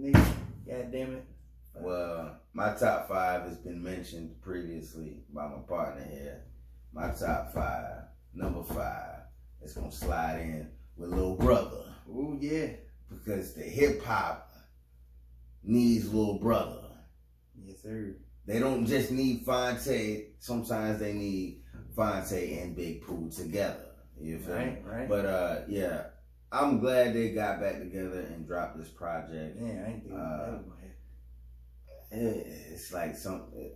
nigga. God damn it. Well, my top 5 has been mentioned previously by my partner here. My top 5, number 5, is gonna slide in with Lil Brother. Ooh, yeah. Because the hip hop needs Lil Brother. Yes, sir. They don't just need Fonte. Sometimes they need Fonte and Big Pooh together. You feel me? Right. But yeah, I'm glad they got back together and dropped this project. Yeah, I ain't thinking that was gonna happen. It's like something.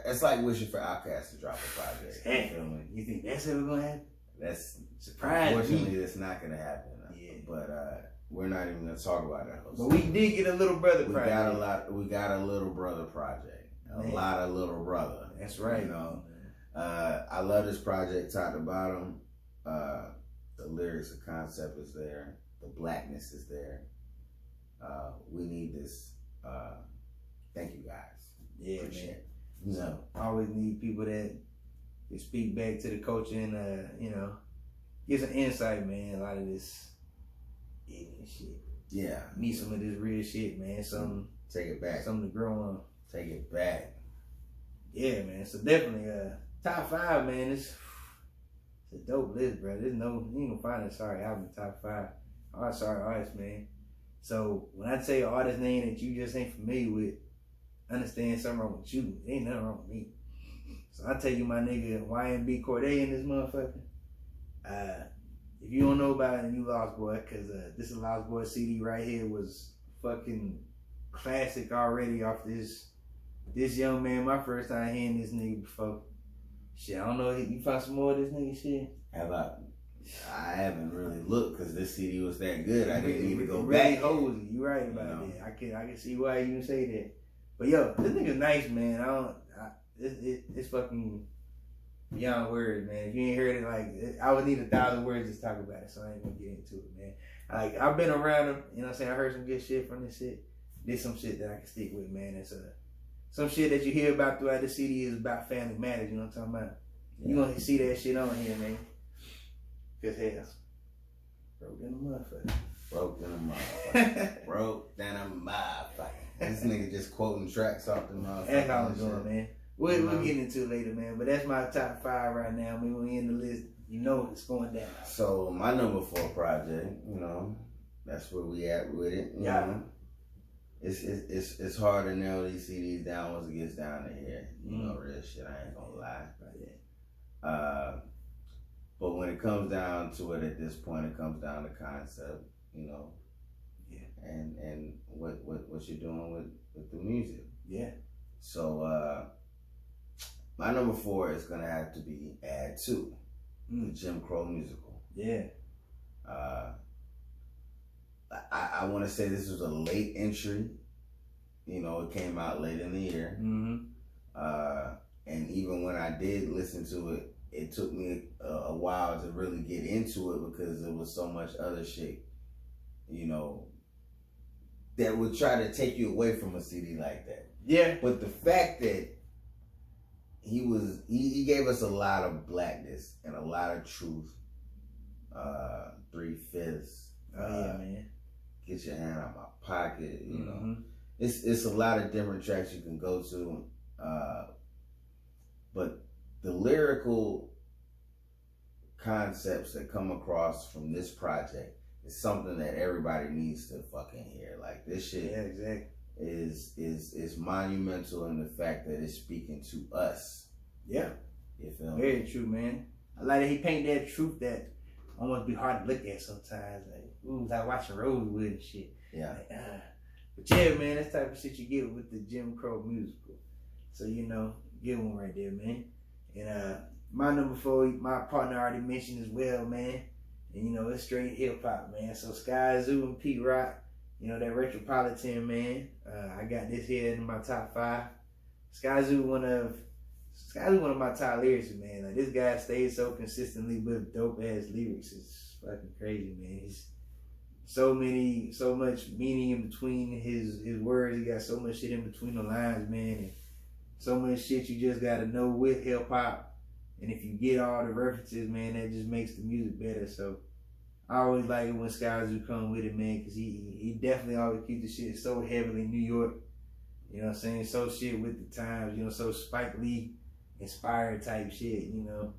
It's like wishing for Outkast to drop a project. You feel me? You think that's ever gonna happen? That's surprised. Unfortunately, that's not gonna happen. Yeah. But we're not even gonna talk about that. But we did get a Little Brother project. We got a Little Brother project. A lot of Little Brother. That's right. You know, I love this project top to bottom. The lyrics, the concept is there. The blackness is there. We need this. Thank you guys. Yeah, appreciate man. It. You know, I always need people that speak back to the culture and you know, get some insight, man. A lot of this ignorant shit. Yeah. Need some of this real shit, man. Something. Take it back. Something to grow on. Take it back. Yeah, man. So definitely, top 5, man. It's a dope list, bro. There's no, you ain't gonna find a sorry album in top 5. All sorry artists, man. So when I tell you an artist name that you just ain't familiar with, understand something wrong with you. Ain't nothing wrong with me. So I tell you, my nigga YMB Corday in this motherfucker. If you don't know about it, you Lost Boy, cause this is Lost Boy CD right here was fucking classic already off this young man. My first time hearing this nigga before. Shit, I don't know. You found some more of this nigga shit? Have I haven't really looked because this CD was that good. I didn't need to go really back. Hosey. You right about that. I can see why you say that. But yo, this nigga's nice, man. It's fucking beyond words, man. If you ain't heard it, like, I would need 1,000 words to talk about it, so I ain't gonna get into it, man. Like, I've been around him, you know what I'm saying? I heard some good shit from this shit. Did some shit that I can stick with, man. It's some shit that you hear about throughout the CD is about family matters, you know what I'm talking about? You gonna see that shit on here, man. Cause hell, broke in the motherfucker. Broke in the motherfucker. Broke than a motherfucker. This nigga just quoting tracks off the motherfucker. That's how I'm doing, man. We'll get into it later, man. But that's my top 5 right now. I mean, when we in the list, you know it's going down. So my number 4 project, you know, that's where we at with it. You know? It's hard to nail these CDs down once it gets down to here. You know, real shit. I ain't gonna lie. But when it comes down to it, at this point, it comes down to concept. You know. Yeah. And what you're doing with the music. Yeah. So my number 4 is gonna have to be Add 2, the Jim Crow musical. Yeah. I want to say this was a late entry. You know, it came out late in the year. And even when I did listen to it, it took me a while to really get into it because there was so much other shit, you know, that would try to take you away from a CD like that. Yeah. But the fact that he gave us a lot of blackness and a lot of truth. 3/5. Oh yeah, man. Get your hand out my pocket. You know, it's a lot of different tracks you can go to, but the lyrical concepts that come across from this project is something that everybody needs to fucking hear. Like this shit, yeah, exactly. is monumental in the fact that it's speaking to us. Yeah, you feel me? Very true, man. I like that he paint that truth that almost be hard to look at sometimes. Like, ooh, like watching Rosewood and shit. Yeah. Like, but yeah, man, that's the type of shit you get with the Jim Crow musical. So, you know, good one right there, man. And my number 4, my partner already mentioned as well, man. And, you know, it's straight hip-hop, man. So, Sky Zoo and Pete Rock, you know, that Retropolitan, man. I got this here in my top 5. Sky Zoo one of my top lyricists, man. Like, this guy stays so consistently with dope-ass lyrics. It's fucking crazy, man. He's so much meaning in between his words. He got so much shit in between the lines, man. And so much shit you just gotta know with hip hop. And if you get all the references, man, that just makes the music better. So I always like it when Skies do come with it, man, because he definitely always keep the shit so heavily New York. You know what I'm saying? So shit with the times, you know, so Spike Lee inspired type shit, you know.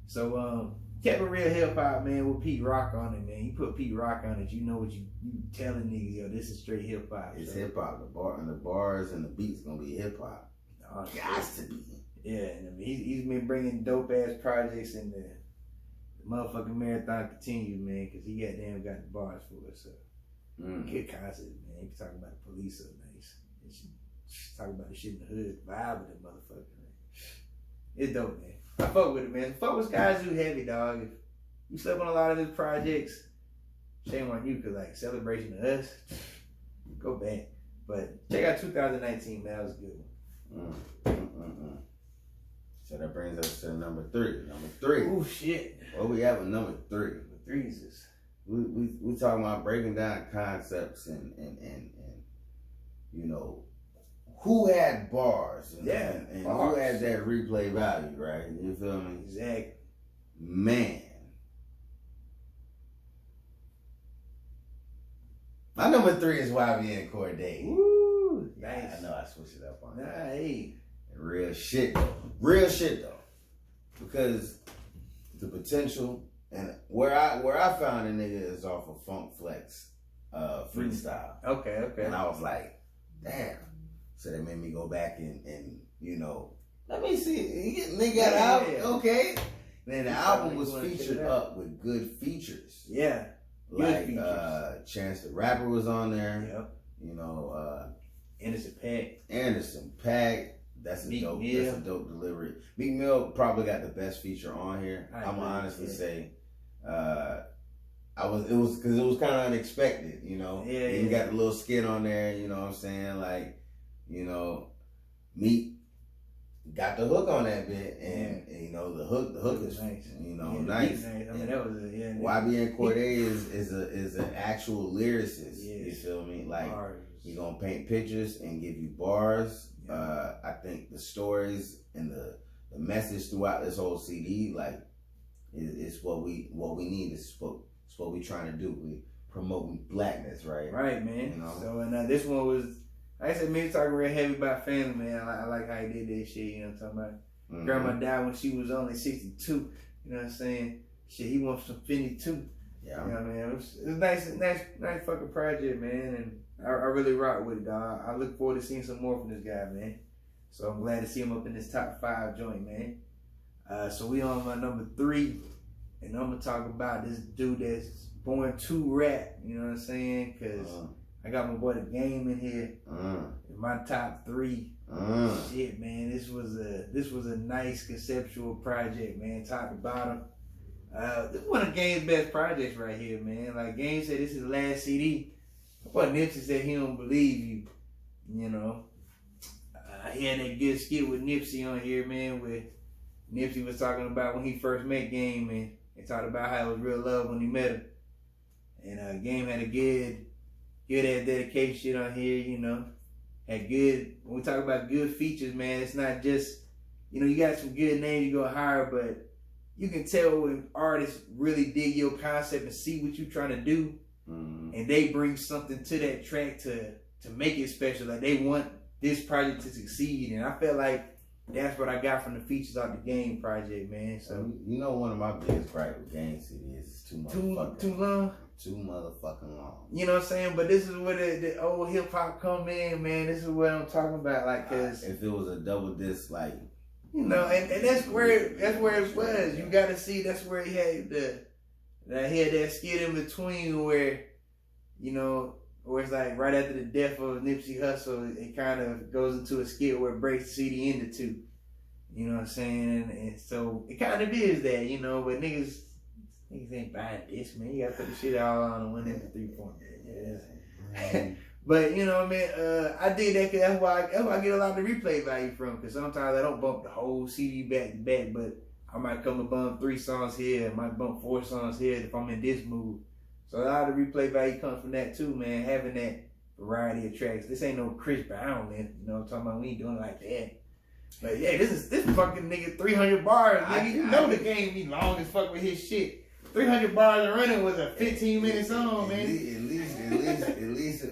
So kept it real hip hop, man, with Pete Rock on it, man. You put Pete Rock on it, you know what you telling niggas, yo, this is straight hip hop. It's hip hop. The bars and the beats gonna be hip hop. Gots to be. Yeah, and I mean, he's been bringing dope ass projects in the motherfucking marathon continues, man, because he goddamn got the bars for us. So good concept, man. He talking about the police so nice. And she talking about the shit in the hood, vibe with that motherfucker, man. It's dope, man. I fuck with it, man. Fuck with Skies do heavy, dog. If you slept on a lot of his projects, shame on you, cause like Celebration of Us, go back. But check out 2019, man. That was a good one. So that brings us to number 3. Number 3. Oh shit. What we have with number 3? Number 3 is this. We talking about breaking down concepts and you know who had bars and who had that replay value, right? You feel me? Exactly. Man. My number 3 is YBN Cordae. Woo! Nice. Yeah, I know I switched it up on that. Hey. Real shit though. Real shit though. Because the potential and where I found a nigga is off of Funk Flex freestyle. Okay. And I was like, damn. So that made me go back and you know, let me see. Nigga got an album. Okay. Then the album was featured up with good features. Yeah. Like Chance the Rapper was on there. Yep. You know, Anderson .Paak. That's a dope delivery. Meek Mill probably got the best feature on here. I'm gonna honestly say, it was kind of unexpected, you know. Yeah. You got the little skit on there, you know what I'm saying? Like, you know, Meek got the hook on that bit, and you know the hook is nice. You know, nice. I mean, that was YBN Cordae is an actual lyricist. You feel me? Like he gonna paint pictures and give you bars. I think the stories and the message throughout this whole CD, like, is what we need. It's what we trying to do. We promoting blackness, right? Right, man. You know? So and this one was, like I said, me talking real heavy about family, man. I like how he did that shit. You know what I'm talking about? Grandma died when she was only 62. You know what I'm saying? Shit, he wants some 52. Yeah. You know what I mean? It was nice fucking project, man. And I really rock with it, dog. I look forward to seeing some more from this guy, man. So I'm glad to see him up in this top 5 joint, man. So we on my number 3, and I'm gonna talk about this dude that's born to rap. You know what I'm saying? Cause I got my boy The Game in here. In my top 3. Shit, man. This was a nice conceptual project, man. Top to bottom. This is one of Game's best projects right here, man. Like Game said, this is the last CD. What Nipsey said, he don't believe you. You know, he had that good skit with Nipsey on here, man, where Nipsey was talking about when he first met Game, and he talked about how it was real love when he met him. And Game had a good ass dedication shit on here, you know. Had good, when we talk about good features, man, it's not just, you know, you got some good names you go hire, but you can tell when artists really dig your concept and see what you're trying to do. And they bring something to that track to make it special. Like they want this project to succeed, and I felt like that's what I got from the features of the Game project, man. So you know, one of my biggest gripes with Game City is it's too long. Too motherfucking long. You know what I'm saying? But this is where the old hip hop come in, man. This is what I'm talking about, like, cause if it was a double disc, like, you know, and that's where it was. You got to see that's where he had that skit in between where, you know, where it's like right after the death of Nipsey Hussle, it kind of goes into a skit where it breaks the CD into 2. You know what I'm saying? And so it kind of is that, you know, but niggas ain't buying this, man. You gotta put the shit all on and win at the 3-point. Yeah. But you know what I mean? I did that because that's why I get a lot of the replay value from. Because sometimes I don't bump the whole CD back to back, but I might come to bump 3 songs here, I might bump 4 songs here if I'm in this mood. So a lot of the replay value comes from that too, man. Having that variety of tracks. This ain't no Chris Brown, man. You know what I'm talking about? We ain't doing it like that. But yeah, this fucking nigga 300 bars, nigga. You know the Game be long as fuck with his shit. 300 bars of running was a 15-minute song, man. At least,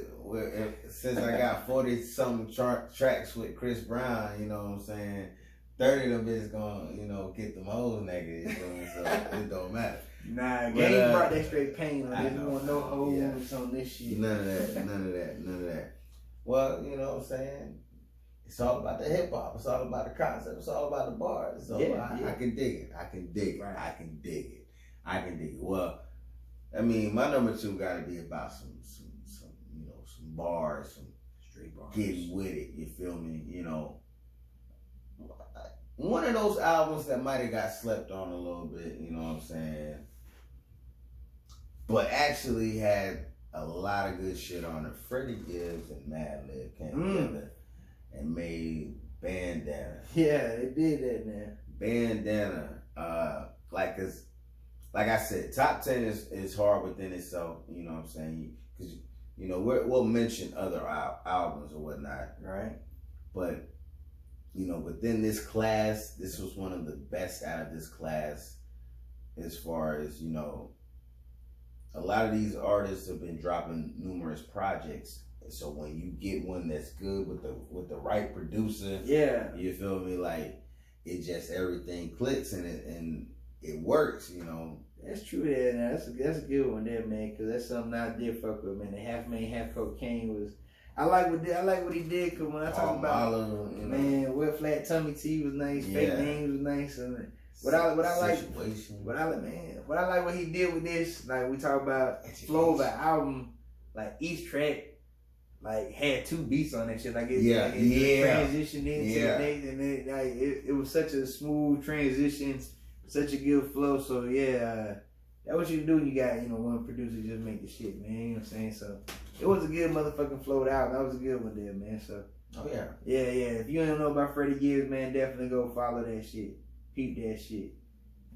since I got 40-something tracks with Chris Brown, you know what I'm saying, 30 of them is gonna, you know, get them hoes naked, you know, so it don't matter. Nah, Game brought that straight pain on this. You want no hoes on this shit. None of that. Well, you know what I'm saying? It's all about the hip hop. It's all about the concept. It's all about the bars. So I can dig it. I can dig it. Well, I mean, my number 2 got to be about some you know, some bars, some straight bars, getting with it. You feel me? You know, one of those albums that might have got slept on a little bit. You know what I'm saying? But actually had a lot of good shit on it. Freddie Gibbs and Madlib came together and made Bandana. Yeah, they did that, man. Bandana. Like I said, top 10 is hard within itself. You know what I'm saying? Because, you know, we'll mention other albums or whatnot. Right. But, you know, within this class, this was one of the best out of this class as far as, you know, a lot of these artists have been dropping numerous projects. So when you get one that's good with the right producer, you feel me? Like, it just, everything clicks and it works, you know. That's true there. Now that's a good one there, man. Because that's something I did fuck with, man. The Half Man, Half Cocaine was. I like what he did. Because when I talk about, man, Wet Flat Tummy Tea was nice. Fake Names was nice. And what I like what he did with this, like we talk about flow of an album, like each track like had 2 beats on that shit. Like it transitioned into the next, and it was such a smooth transition, such a good flow. So that's what you do when you got, you know, one producer just make the shit, man. You know what I'm saying? So it was a good motherfucking flowed out. That was a good one there, man. So yeah. If you don't know about Freddie Gibbs, man, definitely go follow that shit. Peep that shit.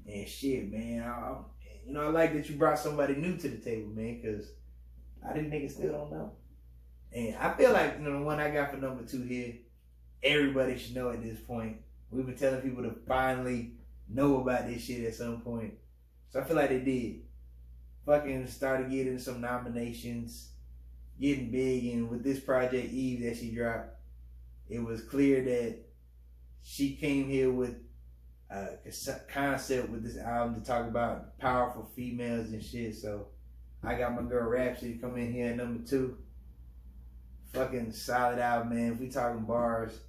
And shit, man. I like that you brought somebody new to the table, man, because a lot of these niggas still don't know. And I feel like, you know, the one I got for number 2 here, everybody should know at this point. We've been telling people to finally know about this shit at some point. So I feel like they did. Fucking started getting some nominations, getting big, and with this Project Eve that she dropped, it was clear that she came here with a concept with this album to talk about powerful females and shit. So I got my girl Rhapsody come in here at number 2. Fucking solid album, man. If we talking bars,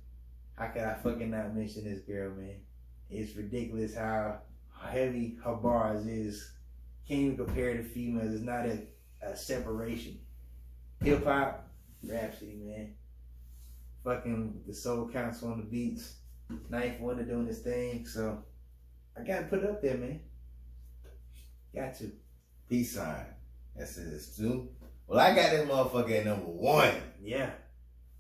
how could I fucking not mention this girl, man? It's ridiculous how heavy her bars is. Can't even compare to females. It's not a separation. Hip hop, Rhapsody, man. Fucking the Soul Council on the beats. Ninth Wonder doing this thing. So I gotta put it up there, man. Got to. Peace sign. That's it too. Well, I got this motherfucker at number 1. Yeah.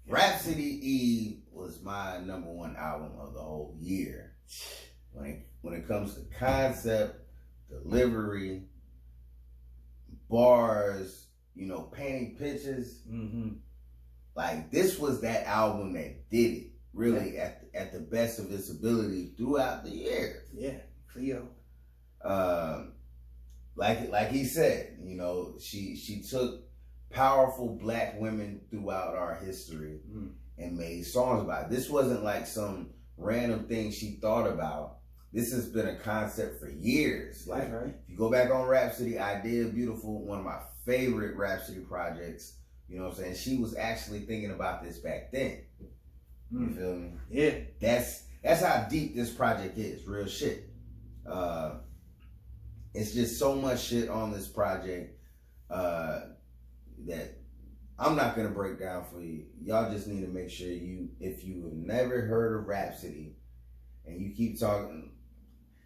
Rhapsody Eve was my number 1 album of the whole year. When it comes to concept, delivery, bars, you know, painting pictures, like this was that album that did it really at the best of its ability throughout the years. Yeah, Cleo. Like he said, you know, she took powerful black women throughout our history and made songs about it. This wasn't like some random thing she thought about. This has been a concept for years. Like, if you go back on Rhapsody, Idea Beautiful, one of my favorite Rhapsody projects, you know what I'm saying? She was actually thinking about this back then. You feel me? Yeah. That's how deep this project is. Real shit. It's just so much shit on this project that I'm not gonna break down for you. Y'all just need to make sure if you have never heard of Rhapsody and you keep talking.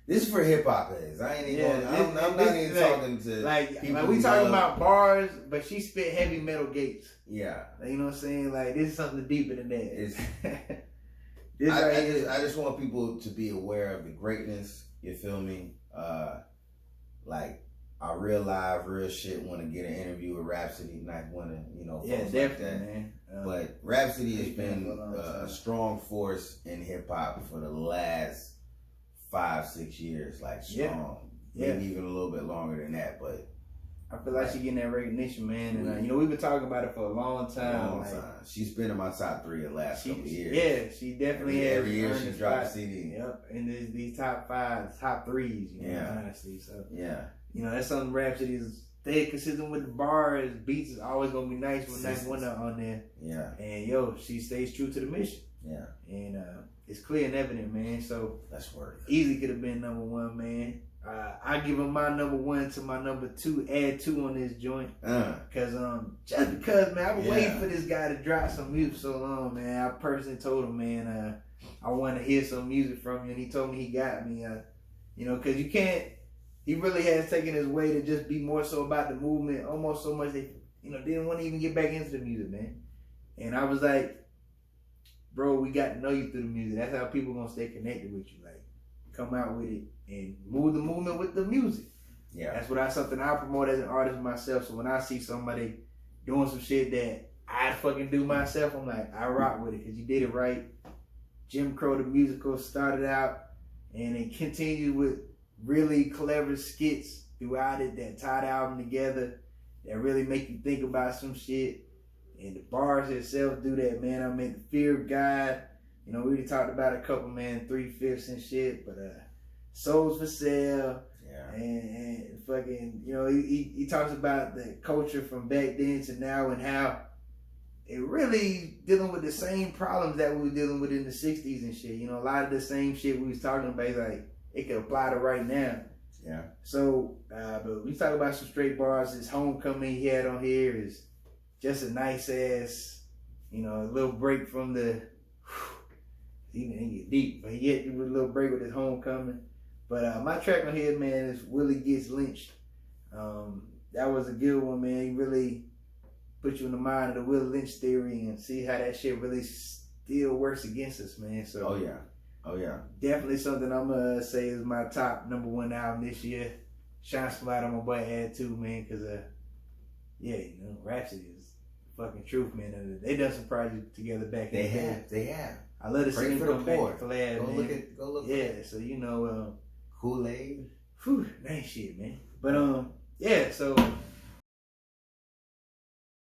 This is for hip hop heads. I ain't even. I'm not even talking to people. We talking about bars, but she spit heavy metal gates. Yeah, you know what I'm saying. Like this is something deeper than that. I just want people to be aware of the greatness. You feel me? Like I real live, real shit. Want to get an interview with Rhapsody, not want to, you know. Yeah, definitely, like that. Man. But Rhapsody has been a strong force in hip hop for the last 5-6 years, like strong. maybe even a little bit longer than that. But I feel like she's getting that recognition, man. And we've been talking about it for a long time. She's been in my top 3 the last couple years. Yeah, she definitely has. Every year she drops a CD. Yep, and these top 5, top 3s, honestly. So that's something Rhapsody is stay consistent with the bars, beats is always gonna be nice with nice one on there. Yeah. And she stays true to the mission. Yeah. And it's clear and evident, man. So that's worth it. Easy could have been number 1, man. I give him my number 1 to my number 2. Add 2 on this joint, cause just because, man, I've been waiting for this guy to drop some music so long, man. I personally told him, man, I want to hear some music from you, and he told me he got me. Cause you can't. He really has taken his way to just be more so about the movement, almost so much they, didn't want to even get back into the music, man. And I was like, bro, we got to know you through the music. That's how people gonna stay connected with you. Like, come out with it and move the movement with the music. Yeah, that's something I promote as an artist myself. So when I see somebody doing some shit that I fucking do myself, I'm like, I rock with it because you did it right. Jim Crow the musical started out, and it continued with really clever skits throughout it that tie the album together, that really make you think about some shit. And the bars itself do that, man. I mean, the Fear of God. We already talked about a couple, man, 3/5 and shit, but Souls for Sale. Yeah. And fucking, he talks about the culture from back then to now and how it really dealing with the same problems that we were dealing with in the 60s and shit. A lot of the same shit we was talking about, like, it could apply to right now. Yeah. So, but we talk about some straight bars. His Homecoming he had on here is just a nice ass, a little break from the, he get deep, but he get a little break with his Homecoming. But my track on here, man, is Willie Gets Lynched. That was a good one, man. He really put you in the mind of the Willie Lynch theory and see how that shit really still works against us, man. So. Oh yeah. Definitely something I'm gonna say is my top number 1 album this year. Shine Spot on my boy Add 2, man, cause Rhapsody is fucking truth, man. They done some projects together back in the day. They have. I love to see them come back. Go look. Yeah, so Kool-Aid. Whew, nice shit, man. But so